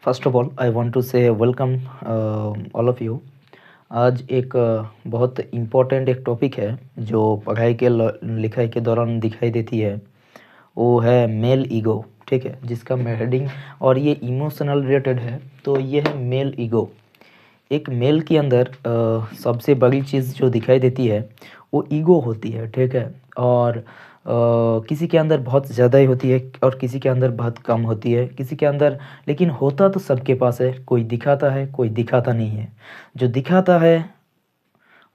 First of all I want to say welcome all of you. आज एक बहुत important एक टॉपिक है जो पढ़ाई के लिखाई के दौरान दिखाई देती है। वो है मेल ईगो, ठीक है, जिसका हेडिंग और ये इमोशनल रिलेटेड है। तो ये है मेल ईगो। एक मेल के अंदर सबसे बड़ी चीज़ जो दिखाई देती है वो ईगो होती है, ठीक है। और किसी के अंदर बहुत ज़्यादा ही होती है और किसी के अंदर बहुत कम होती है, किसी के अंदर लेकिन होता तो सबके पास है। कोई दिखाता है, कोई दिखाता नहीं है। जो दिखाता है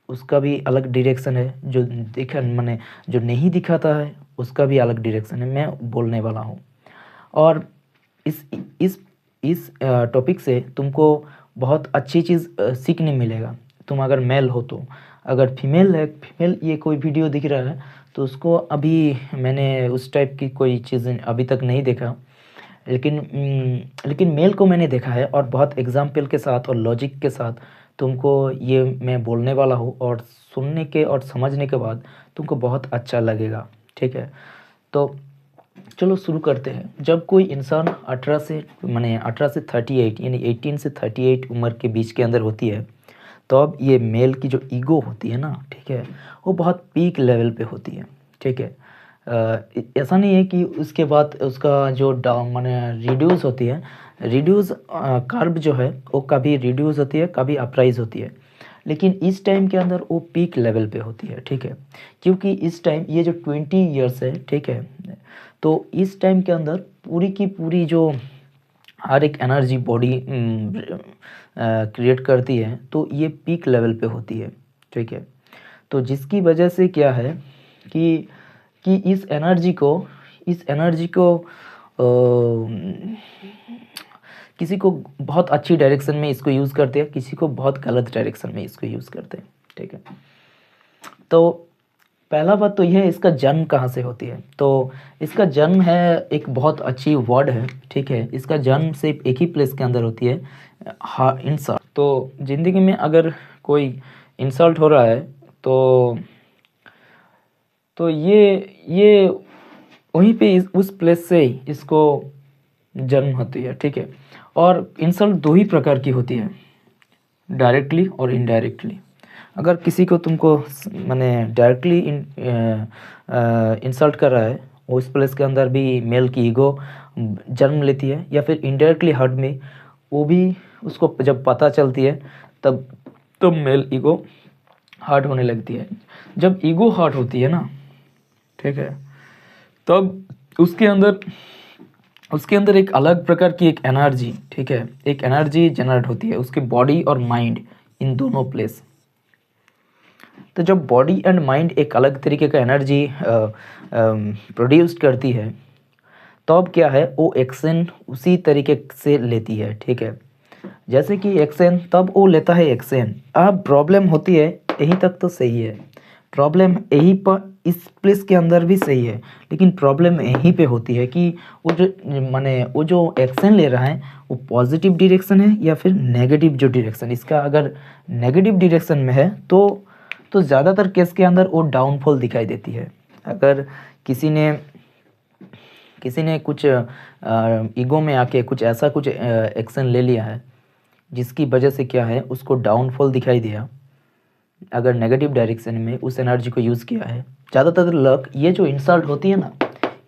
उसका भी अलग डायरेक्शन है, जो दिखा माने जो नहीं दिखाता है उसका भी अलग डायरेक्शन है, मैं बोलने वाला हूँ। और इस इस इस टॉपिक से तुमको बहुत अच्छी चीज़ सीखने मिलेगा। तुम अगर मेल हो तो, अगर फीमेल है, फीमेल ये कोई वीडियो दिख रहा है तो उसको अभी मैंने उस टाइप की कोई चीज़ अभी तक नहीं देखा, लेकिन मेल को मैंने देखा है और बहुत एग्जाम्पल के साथ और लॉजिक के साथ तुमको ये मैं बोलने वाला हूँ। और सुनने के और समझने के बाद तुमको बहुत अच्छा लगेगा, ठीक है। तो चलो शुरू करते हैं। जब कोई इंसान 18 से 38 यानी 18 से 38 उम्र के बीच के अंदर होती है, तो अब ये मेल की जो ईगो होती है ना, ठीक है, वो बहुत पीक लेवल पे होती है, ठीक है। ऐसा नहीं है कि उसके बाद उसका जो डाउन माने रिड्यूस होती है, रिड्यूस कर्व जो है वो कभी रिड्यूस होती है, कभी अपराइज होती है। लेकिन इस टाइम के अंदर वो पीक लेवल पे होती है, ठीक है। क्योंकि इस टाइम ये जो 20 ईयर्स है, ठीक है, तो इस टाइम के अंदर पूरी की पूरी जो हर एक एनर्जी बॉडी क्रिएट करती है, तो ये पीक लेवल पे होती है, ठीक है। तो जिसकी वजह से क्या है कि इस एनर्जी को किसी को बहुत अच्छी डायरेक्शन में इसको यूज़ करते हैं, किसी को बहुत गलत डायरेक्शन में इसको यूज़ करते हैं, ठीक है। तो पहला बात तो यह है, इसका जन्म कहाँ से होती है। तो इसका जन्म है, एक बहुत अच्छी वर्ड है, ठीक है। इसका जन्म सिर्फ एक ही प्लेस के अंदर होती है, इंसल्ट। तो ज़िंदगी में अगर कोई इंसल्ट हो रहा है तो ये वहीं पे उस प्लेस से ही इसको जन्म होती है, ठीक है। और इंसल्ट दो ही प्रकार की होती है, डायरेक्टली और इनडायरेक्टली। अगर किसी को तुमको माने डायरेक्टली इंसल्ट कर रहा है, उस प्लेस के अंदर भी मेल की ईगो जन्म लेती है। या फिर इनडायरेक्टली हर्ट में वो भी उसको जब पता चलती है तब मेल ईगो हर्ट होने लगती है। जब ईगो हर्ट होती है ना, ठीक है, तब उसके अंदर एक अलग प्रकार की एक एनर्जी, ठीक है, एक एनर्जी जनरेट होती है उसके बॉडी और माइंड, इन दोनों प्लेस। तो जब बॉडी एंड माइंड एक अलग तरीके का एनर्जी प्रोड्यूस करती है, तो अब क्या है, वो एक्शन उसी तरीके से लेती है, ठीक है। जैसे कि एक्शन, तब वो लेता है एक्शन। अब प्रॉब्लम होती है, यहीं तक तो सही है, प्रॉब्लम यहीं पर इस प्लेस के अंदर भी सही है, लेकिन प्रॉब्लम यहीं पे होती है कि वो जो एक्शन ले रहा है वो पॉजिटिव डायरेक्शन है या फिर नेगेटिव जो डायरेक्शन। इसका अगर नेगेटिव डायरेक्शन में है तो ज़्यादातर केस के अंदर वो डाउनफॉल दिखाई देती है। अगर किसी ने कुछ ईगो में आके कुछ ऐसा कुछ एक्शन ले लिया है जिसकी वजह से क्या है, उसको डाउनफॉल दिखाई दिया, अगर नेगेटिव डायरेक्शन में उस एनर्जी को यूज़ किया है। ज़्यादातर लक ये जो इंसल्ट होती है ना,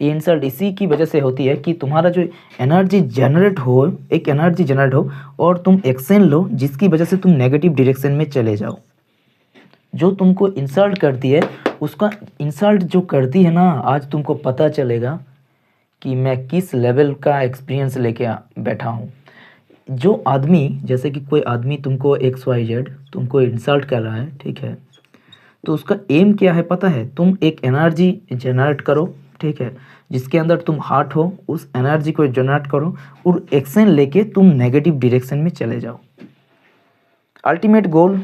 ये इंसल्ट इसी की वजह से होती है कि तुम्हारा जो एनर्जी जनरेट हो, एक एनर्जी जनरेट हो और तुम एक्शन लो जिसकी वजह से तुम नेगेटिव डायरेक्शन में चले जाओ। जो तुमको इंसल्ट करती है, उसका इंसल्ट जो करती है ना, आज तुमको पता चलेगा कि मैं किस लेवल का एक्सपीरियंस लेके बैठा हूँ। जो आदमी, जैसे कि कोई आदमी तुमको XYZ तुमको इंसल्ट कर रहा है, ठीक है, तो उसका एम क्या है पता है, तुम एक एनर्जी जनरेट करो, ठीक है, जिसके अंदर तुम हार्ट हो, उस एनर्जी को जनरेट करो और एक्शन लेके तुम नेगेटिव डायरेक्शन में चले जाओ। अल्टीमेट गोल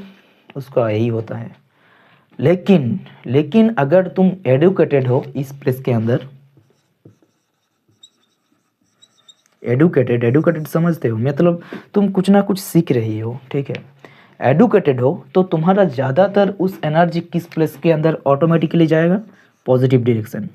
उसका यही होता है। लेकिन अगर तुम एडुकेटेड हो, इस प्लेस के अंदर एडुकेटेड समझते हो, मतलब तुम कुछ ना कुछ सीख रही हो, ठीक है, एडुकेटेड हो, तो तुम्हारा ज़्यादातर उस एनर्जी किस प्लेस के अंदर ऑटोमेटिकली जाएगा, पॉजिटिव डायरेक्शन।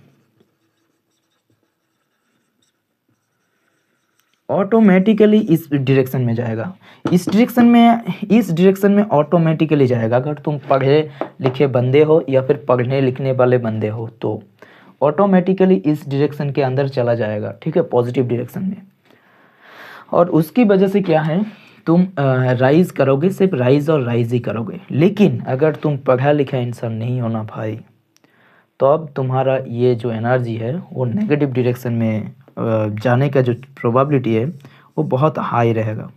ऑटोमेटिकली इस डायरेक्शन में जाएगा, इस डायरेक्शन में ऑटोमेटिकली जाएगा। अगर तुम पढ़े लिखे बंदे हो या फिर पढ़ने लिखने वाले बंदे हो तो ऑटोमेटिकली इस डायरेक्शन के अंदर चला जाएगा, ठीक है, पॉजिटिव डायरेक्शन में। और उसकी वजह से क्या है, तुम राइज करोगे, सिर्फ राइज और राइज ही करोगे। लेकिन अगर तुम पढ़ा लिखा इंसान नहीं होना भाई, तो अब तुम्हारा ये जो एनर्जी है वो नेगेटिव डायरेक्शन में जाने का जो प्रोबेबिलिटी है वो बहुत हाई रहेगा।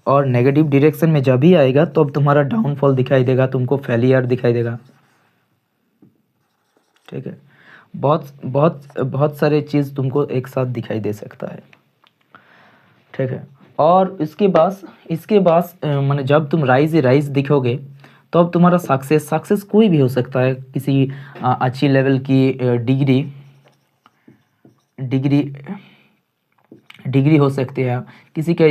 और नेगेटिव डायरेक्शन में जब भी आएगा तो अब तुम्हारा डाउनफॉल दिखाई देगा, तुमको फेलियर दिखाई देगा, ठीक है। बहुत बहुत बहुत सारे चीज़ तुमको एक साथ दिखाई दे सकता है, ठीक है। और इसके बाद मैंने जब तुम राइज दिखोगे तो अब तुम्हारा सक्सेस कोई भी हो सकता है, किसी अच्छी लेवल की डिग्री हो सकती है, किसी का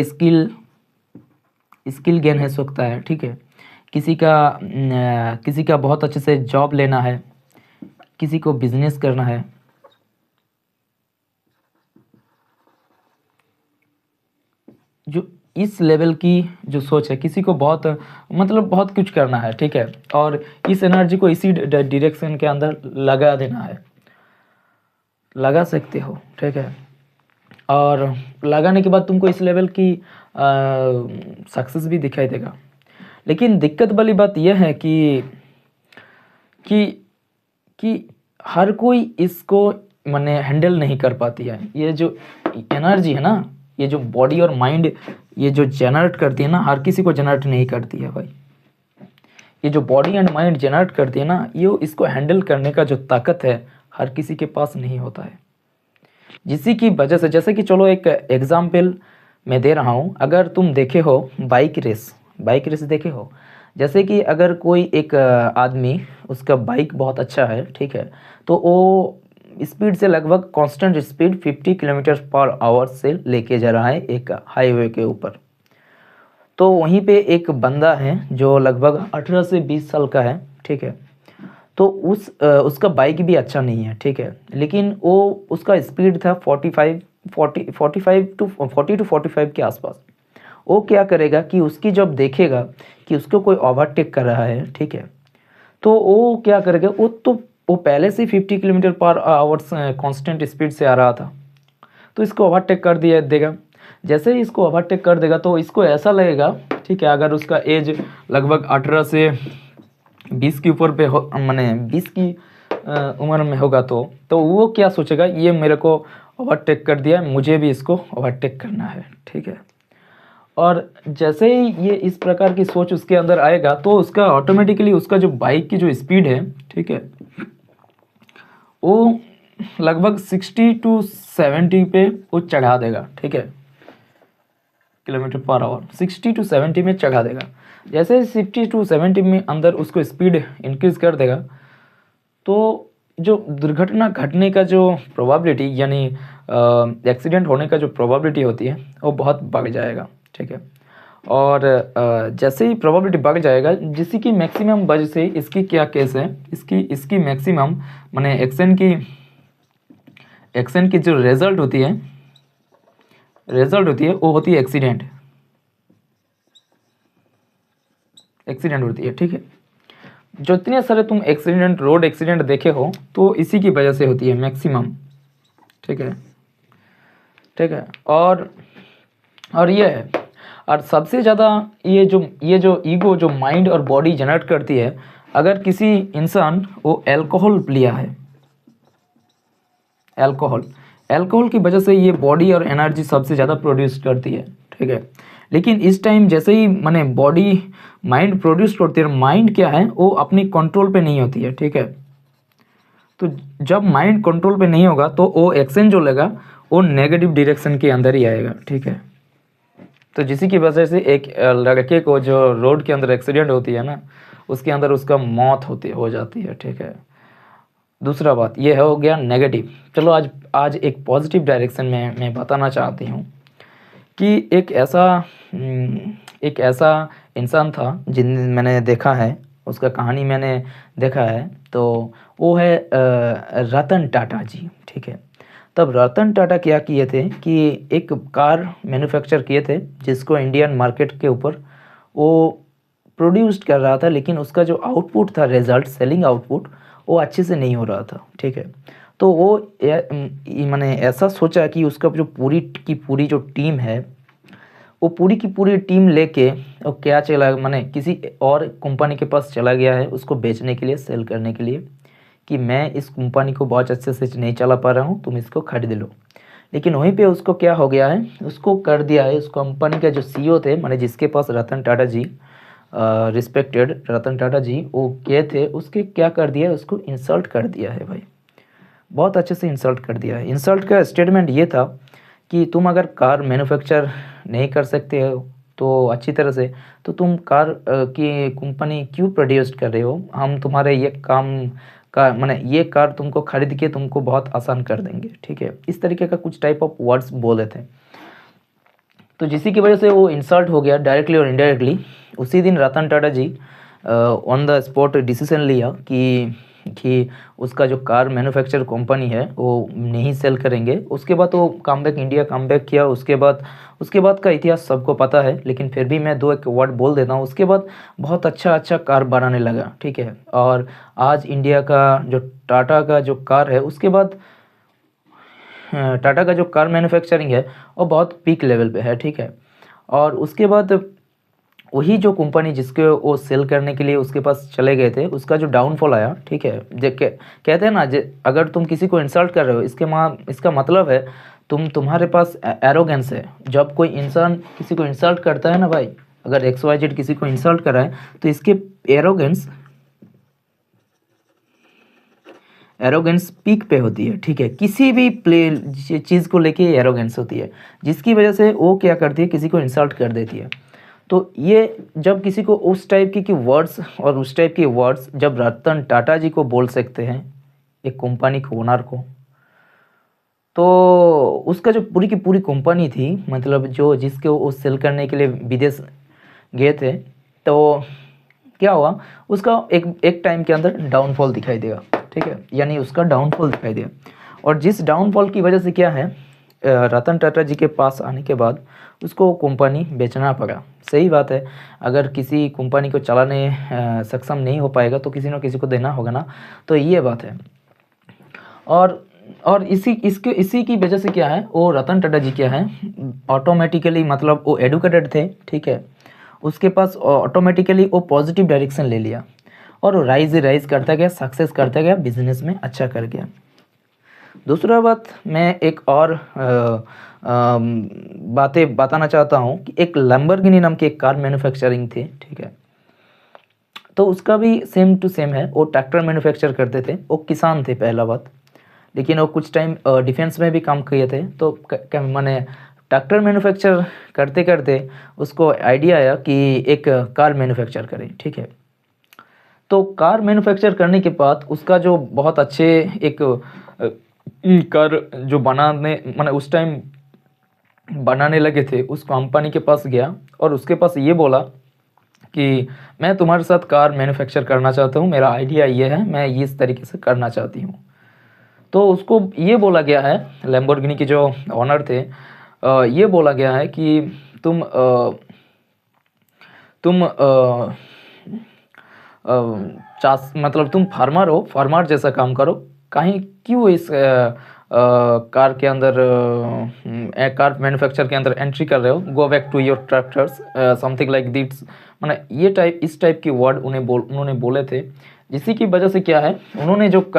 स्किल गेन हो सकता है, ठीक है। किसी का बहुत अच्छे से जॉब लेना है, किसी को बिजनेस करना है, जो इस लेवल की जो सोच है, किसी को बहुत बहुत कुछ करना है, ठीक है। और इस एनर्जी को इसी डायरेक्शन के अंदर लगा देना है, लगा सकते हो, ठीक है। और लगाने के बाद तुमको इस लेवल की सक्सेस भी दिखाई देगा। लेकिन दिक्कत वाली बात यह है कि हर कोई इसको माने हैंडल नहीं कर पाती है। ये जो एनर्जी है ना, ये जो बॉडी और माइंड ये जो जनरेट करती है ना, हर किसी को जनरेट नहीं करती है भाई। ये जो बॉडी एंड माइंड जनरेट करती है ना, ये इसको हैंडल करने का जो ताकत है हर किसी के पास नहीं होता है। जिसी की वजह से, जैसे कि चलो एक एग्जाम्पल मैं दे रहा हूँ, अगर तुम देखे हो बाइक रेस देखे हो, जैसे कि अगर कोई एक आदमी, उसका बाइक बहुत अच्छा है, ठीक है, तो वो स्पीड से लगभग constant speed 50 kilometre per hour से लेके जा रहा है एक हाईवे के ऊपर। तो वहीं पे एक बंदा है जो लगभग 18 से 20 साल का है, ठीक है। तो उसका बाइक भी अच्छा नहीं है, ठीक है, लेकिन उसका स्पीड था 40 टू 45 के आसपास। वो क्या करेगा कि उसकी जब देखेगा कि उसको कोई ओवरटेक कर रहा है, ठीक है, तो वो क्या करेगा, वो पहले से 50 kilometre per hour constant speed से आ रहा था, तो इसको ओवरटेक कर देगा। जैसे ही इसको ओवरटेक कर देगा तो इसको ऐसा लगेगा, ठीक है, अगर उसका एज लगभग 18 से 20 के ऊपर पे हो, माने 20 की उम्र में होगा, तो वो क्या सोचेगा, ये मेरे को ओवरटेक कर दिया, मुझे भी इसको ओवरटेक करना है, ठीक है। और जैसे ही ये इस प्रकार की सोच उसके अंदर आएगा तो उसका ऑटोमेटिकली उसका जो बाइक की जो स्पीड है, ठीक है, वो लगभग 60 टू 70 पे वो चढ़ा देगा, ठीक है, किलोमीटर पर आवर 60 टू 70 में चढ़ा देगा। जैसे 60 टू 70 में अंदर उसको स्पीड इंक्रीज कर देगा तो जो दुर्घटना घटने का जो प्रोबेबिलिटी, यानी एक्सीडेंट होने का जो प्रोबेबिलिटी होती है वो बहुत बढ़ जाएगा, ठीक है। और जैसे ही प्रोबेबिलिटी बढ़ जाएगा, जिसकी की मैक्सिमम वजह से इसकी क्या केस है, इसकी मैक्सिमम माने एक्शन की जो रिजल्ट होती है वो होती है एक्सीडेंट होती है, ठीक है। जो इतने सारे तुम एक्सीडेंट, रोड एक्सीडेंट देखे हो तो इसी की वजह से होती है मैक्सिमम, ठीक है, ठीक है। और ये है, और सबसे ज़्यादा ये जो ईगो, जो माइंड और बॉडी जनरेट करती है, अगर किसी इंसान वो अल्कोहल लिया है, अल्कोहल की वजह से ये बॉडी और एनर्जी सबसे ज़्यादा प्रोड्यूस करती है, ठीक है। लेकिन इस टाइम जैसे ही माने बॉडी माइंड प्रोड्यूस करती है, माइंड क्या है, वो अपनी कंट्रोल पे नहीं होती है, ठीक है। तो जब माइंड कंट्रोल पे नहीं होगा तो वो एक्शन जो लेगा वो नेगेटिव डायरेक्शन के अंदर ही आएगा, ठीक है। तो जिसी की वजह से एक लड़के को जो रोड के अंदर एक्सीडेंट होती है ना, उसके अंदर उसका मौत हो जाती है, ठीक है। दूसरा बात ये हो गया नेगेटिव। चलो आज एक पॉजिटिव डायरेक्शन में मैं बताना चाहती हूँ कि एक ऐसा इंसान था जिन मैंने देखा है, उसका कहानी मैंने देखा है, तो वो है रतन टाटा जी, ठीक है। तब रतन टाटा क्या किए थे कि एक कार मैन्युफैक्चर किए थे जिसको इंडियन मार्केट के ऊपर वो प्रोड्यूस्ड कर रहा था, लेकिन उसका जो आउटपुट था, रिजल्ट सेलिंग आउटपुट, वो अच्छे से नहीं हो रहा था। ठीक है, तो वो मैंने ऐसा सोचा कि उसका जो पूरी की पूरी जो टीम है, वो पूरी की पूरी टीम लेके वो क्या चला, मैंने किसी और कंपनी के पास चला गया है उसको बेचने के लिए, सेल करने के लिए, कि मैं इस कंपनी को बहुत अच्छे से नहीं चला पा रहा हूँ, तुम इसको खरीद लो। लेकिन वहीं पे उसको क्या हो गया है, उसको कर दिया है, उस कंपनी का जो सीईओ थे, मैंने जिसके पास रतन टाटा जी, रिस्पेक्टेड रतन टाटा जी वो गए थे, उसके क्या कर दिया है, उसको इंसल्ट कर दिया है भाई, बहुत अच्छे से इंसल्ट कर दिया है। इंसल्ट का स्टेटमेंट ये था कि तुम अगर कार मैन्युफैक्चर नहीं कर सकते हो तो अच्छी तरह से, तो तुम कार की कंपनी क्यों प्रोड्यूस कर रहे हो, हम तुम्हारे ये काम का मैंने ये कार तुमको खरीद के तुमको बहुत आसान कर देंगे। ठीक है, इस तरीके का कुछ टाइप ऑफ वर्ड्स बोले थे। तो जिसी की वजह से वो इंसल्ट हो गया डायरेक्टली और इनडायरेक्टली। उसी दिन रतन टाटा जी ऑन द स्पॉट डिसीजन लिया कि उसका जो कार मैन्युफैक्चर कंपनी है वो नहीं सेल करेंगे। उसके बाद वो कमबैक इंडिया कमबैक किया। उसके बाद का इतिहास सबको पता है, लेकिन फिर भी मैं 2 एक वर्ड बोल देता हूँ। उसके बाद बहुत अच्छा अच्छा कार बनाने लगा। ठीक है, और आज इंडिया का जो टाटा का जो कार है, उसके बाद टाटा का जो कार मैन्युफैक्चरिंग है वो बहुत पीक लेवल पे है। ठीक है, और उसके बाद वही जो कंपनी जिसके वो सेल करने के लिए उसके पास चले गए थे, उसका जो डाउनफॉल आया। ठीक है, कहते हैं ना, अगर तुम किसी को इंसल्ट कर रहे हो, इसका मतलब है तुम्हारे पास एरोगेंस है। जब कोई इंसान किसी को इंसल्ट करता है ना भाई, अगर XYZ किसी को इंसल्ट कर रहा है तो इसके एरोगेंस पीक पे होती है। ठीक है, किसी भी चीज़ को लेके एरोगेंस होती है, जिसकी वजह से वो क्या करती है, किसी को इंसल्ट कर देती है। तो ये जब किसी को उस टाइप की वर्ड्स और उस टाइप की वर्ड्स जब रतन टाटा जी को बोल सकते हैं, एक कंपनी को, ओनर को, तो उसका जो पूरी की पूरी कंपनी थी, मतलब जो जिसके वो सेल करने के लिए विदेश गए थे, तो क्या हुआ, उसका एक टाइम के अंदर डाउनफॉल दिखाई देगा। ठीक है, यानी उसका डाउनफॉल दिखाई देगा। और जिस डाउनफॉल की वजह से क्या है, रतन टाटा जी के पास आने के बाद उसको कंपनी बेचना पड़ा। सही बात है, अगर किसी कंपनी को चलाने सक्षम नहीं हो पाएगा तो किसी न किसी को देना होगा ना, तो ये बात है। और इसी की वजह से क्या है, वो रतन टाटा जी क्या है, ऑटोमेटिकली, मतलब वो एडुकेटेड थे। ठीक है, उसके पास ऑटोमेटिकली वो पॉजिटिव डायरेक्शन ले लिया और राइज करता गया, सक्सेस करता गया, बिजनेस में अच्छा कर गया। दूसरा बात, मैं एक और बातें बताना चाहता हूँ कि एक लैम्बोर्गिनी नाम की एक कार मैन्युफैक्चरिंग थी। ठीक है, तो उसका भी सेम टू सेम है। वो ट्रैक्टर मैन्युफैक्चर करते थे, वो किसान थे पहला बात, लेकिन वो कुछ टाइम डिफेंस में भी काम किए थे। तो मैंने ट्रैक्टर मैन्युफैक्चर करते करते उसको आइडिया आया कि एक कार मैन्युफैक्चर करें। ठीक है, तो कार मैन्युफैक्चर करने के बाद उसका जो बहुत अच्छे एक कार जो बनाने, मैंने उस टाइम बनाने लगे थे, उस कंपनी के पास गया और उसके पास ये बोला कि मैं तुम्हारे साथ कार मैन्युफैक्चर करना चाहता हूँ, मेरा आइडिया ये है, मैं ये इस तरीके से करना चाहती हूँ। तो उसको ये बोला गया है, लैम्बोर्गिनी के जो ऑनर थे, ये बोला गया है कि तुम मतलब तुम फार्मर हो, फार्मर जैसा काम करो, कहीं क्यों इस कार के अंदर कार मैन्युफैक्चर के अंदर एंट्री कर रहे हो, go back to your tractors, something like this. मैंने इस टाइप की वर्ड उन्होंने बोले थे, जिसकी की वजह से क्या है, उन्होंने जो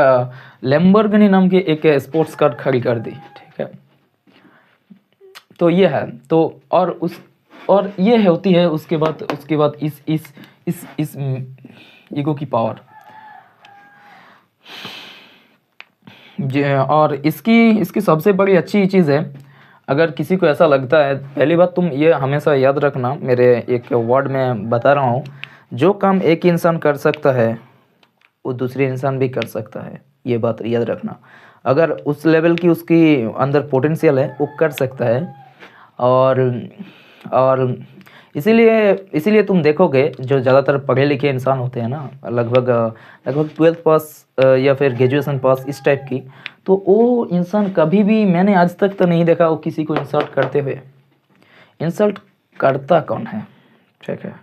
लैम्बोर्गिनी नाम की एक स्पोर्ट्स कार खड़ी कर दी। ठीक है, तो ये है। तो और ये होती है उसके बाद इस ईगो की पावर। और इसकी सबसे बड़ी अच्छी चीज़ है, अगर किसी को ऐसा लगता है, पहली बात तुम ये हमेशा याद रखना, मेरे एक वर्ड में बता रहा हूँ, जो काम एक इंसान कर सकता है वो दूसरे इंसान भी कर सकता है, ये बात याद रखना। अगर उस लेवल की उसकी अंदर पोटेंशियल है, वो कर सकता है। और इसीलिए इसीलिए तुम देखोगे जो ज़्यादातर पढ़े लिखे इंसान होते हैं ना, लगभग लगभग 12th पास या फिर ग्रेजुएशन पास इस टाइप की, तो वो इंसान कभी भी, मैंने आज तक तो नहीं देखा वो किसी को इंसल्ट करते हुए। इंसल्ट करता कौन है, ठीक है।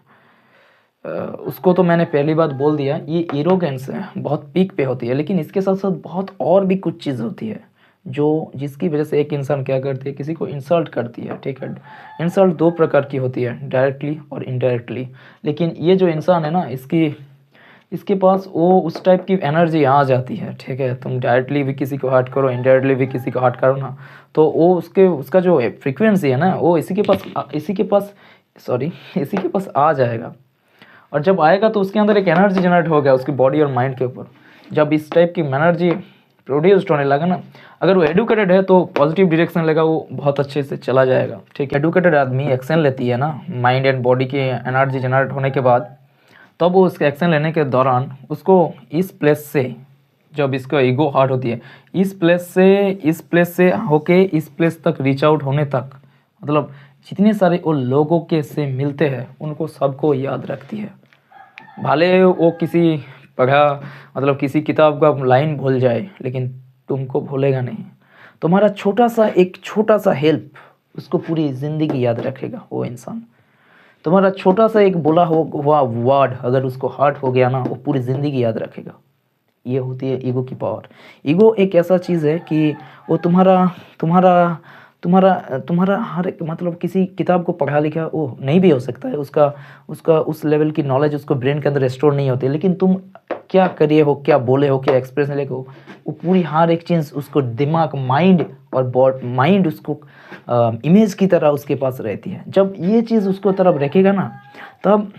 उसको तो मैंने पहली बात बोल दिया, ये एरोगेंस है, बहुत पीक पे होती है। लेकिन इसके साथ साथ बहुत और भी कुछ चीज़ होती है जो जिसकी वजह से एक इंसान क्या करती है, किसी को इंसल्ट करती है, ठीक है। इंसल्ट दो प्रकार की होती है, डायरेक्टली और इनडायरेक्टली। लेकिन ये जो इंसान है ना, इसके पास वो उस टाइप की एनर्जी आ जाती है, ठीक है। तुम डायरेक्टली भी किसी को हर्ट करो, इनडायरेक्टली भी किसी को हर्ट करो ना, तो वो उसका जो फ्रीक्वेंसी है ना, वो इसी के पास आ जाएगा। और जब आएगा तो उसके अंदर एक एनर्जी जनरेट हो गया उसकी बॉडी और माइंड के ऊपर। जब इस टाइप की एनर्जी प्रोड्यूस्ड होने लगा ना, अगर वो एडुकेटेड है तो पॉजिटिव डायरेक्शन लेगा, वो बहुत अच्छे से चला जाएगा, ठीक है। एडुकेटेड आदमी एक्शन लेती है ना, माइंड एंड बॉडी की एनर्जी जनरेट होने के बाद, तब वो उसके एक्शन लेने के दौरान उसको इस प्लेस से, जब इसको ईगो हार्ट होती है, इस प्लेस से होके इस प्लेस तक रीच आउट होने तक, मतलब जितने सारे वो लोगों के से मिलते हैं उनको सबको याद रखती है। भले वो किसी पढ़ा, मतलब किसी किताब का लाइन भूल जाए, लेकिन तुमको भूलेगा नहीं। तुम्हारा एक छोटा सा हेल्प उसको पूरी ज़िंदगी याद रखेगा वो इंसान। तुम्हारा छोटा सा एक बोला हुआ वर्ड अगर उसको हर्ट हो गया ना, वो पूरी ज़िंदगी याद रखेगा। ये होती है ईगो की पावर। ईगो एक ऐसा चीज़ है कि वो तुम्हारा हर एक, मतलब किसी किताब को पढ़ा लिखा वो नहीं भी हो सकता है, उसका उस लेवल की नॉलेज उसको ब्रेन के अंदर स्टोर नहीं होती, लेकिन तुम क्या करिए हो, क्या बोले हो, क्या एक्सप्रेशन लेके हो, वो पूरी हर एक चीज़ उसको दिमाग, माइंड उसको इमेज की तरह उसके पास रहती है। जब ये चीज़ उसको तरफ रखेगा ना, तब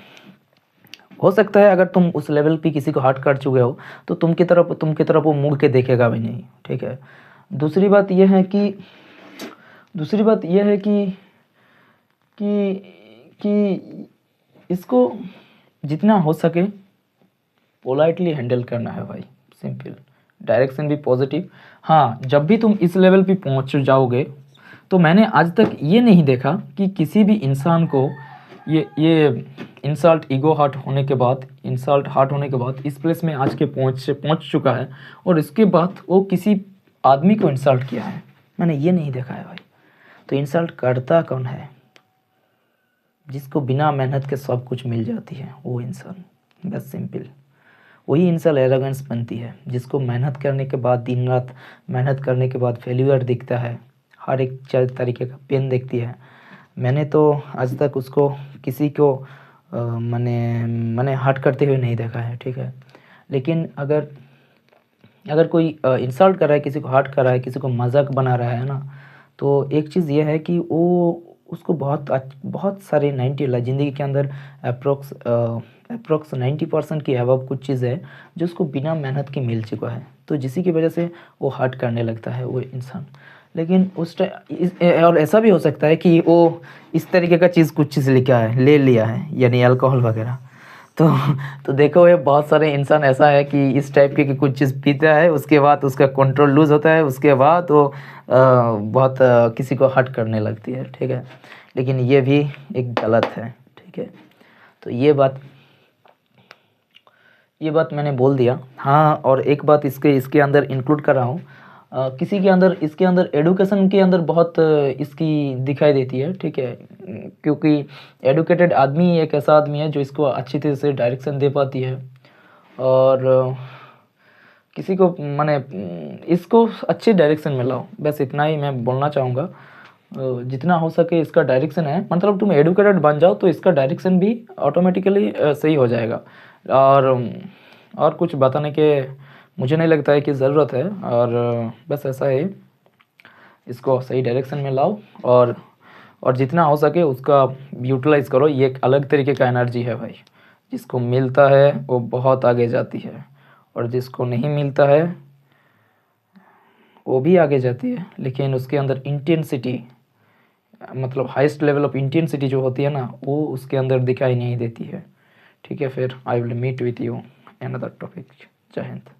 हो सकता है अगर तुम उस लेवल पे किसी को हर्ट कर चुके हो तो तुम की तरफ वो मुड़ के देखेगा भी नहीं, ठीक है। दूसरी बात यह है कि इसको जितना हो सके पोलाइटली हैंडल करना है भाई, सिंपल। डायरेक्शन भी पॉजिटिव। हाँ, जब भी तुम इस लेवल पे पहुंच जाओगे तो मैंने आज तक ये नहीं देखा कि किसी भी इंसान को ये इंसल्ट हार्ट होने के बाद इस प्लेस में आज के पहुंच चुका है और इसके बाद वो किसी आदमी को इंसल्ट किया है, मैंने ये नहीं देखा है भाई। तो इंसल्ट करता कौन है? जिसको बिना मेहनत के सब कुछ मिल जाती है वो इंसान, बस सिंपल। वही इंसान एरोगेंस बनती है, जिसको मेहनत करने के बाद, दिन रात मेहनत करने के बाद फेल्यूर दिखता है, हर एक तरीके का पेन देखती है। मैंने तो आज तक उसको किसी को मैंने हर्ट करते हुए नहीं देखा है, ठीक है। लेकिन अगर कोई इंसल्ट कर रहा है, किसी को हर्ट कर रहा है, किसी को मजाक बना रहा है ना, तो एक चीज़ ये है कि वो उसको बहुत सारे 90 ज़िंदगी के अंदर अप्रोक्स 90% की अबव कुछ चीज़ है जो उसको बिना मेहनत के मिल चुका है, तो जिसी की वजह से वो हर्ट करने लगता है वो इंसान। लेकिन उस टाइम और ऐसा भी हो सकता है कि वो इस तरीके का कुछ चीज़ ले लिया है, यानी अल्कोहल वगैरह। तो देखो, ये बहुत सारे इंसान ऐसा है कि इस टाइप के कुछ चीज़ पीता है, उसके बाद उसका कंट्रोल लूज़ होता है, उसके बाद वो बहुत किसी को हर्ट करने लगती है, ठीक है। लेकिन ये भी एक गलत है, ठीक है। तो ये बात मैंने बोल दिया। हाँ, और एक बात इसके अंदर इंक्लूड कर रहा हूँ, किसी के अंदर, इसके अंदर एडुकेशन के अंदर बहुत इसकी दिखाई देती है, ठीक है। क्योंकि एडुकेटेड आदमी एक ऐसा आदमी है जो इसको अच्छी तरह से डायरेक्शन दे पाती है, और किसी को माने इसको अच्छी डायरेक्शन में लाओ, बस इतना ही मैं बोलना चाहूँगा। जितना हो सके इसका डायरेक्शन है, मतलब तुम एडुकेटेड बन जाओ तो इसका डायरेक्शन भी ऑटोमेटिकली सही हो जाएगा। और कुछ बताने के मुझे नहीं लगता है कि ज़रूरत है, और बस ऐसा है, इसको सही डायरेक्शन में लाओ और जितना हो सके उसका यूटिलाइज़ करो। ये एक अलग तरीके का एनर्जी है भाई, जिसको मिलता है वो बहुत आगे जाती है, और जिसको नहीं मिलता है वो भी आगे जाती है, लेकिन उसके अंदर इंटेंसिटी, मतलब हाईएस्ट लेवल ऑफ इंटेंसिटी जो होती है ना, वो उसके अंदर दिखाई नहीं देती है, ठीक है। फिर I will meet with you another topic. जय हिंद।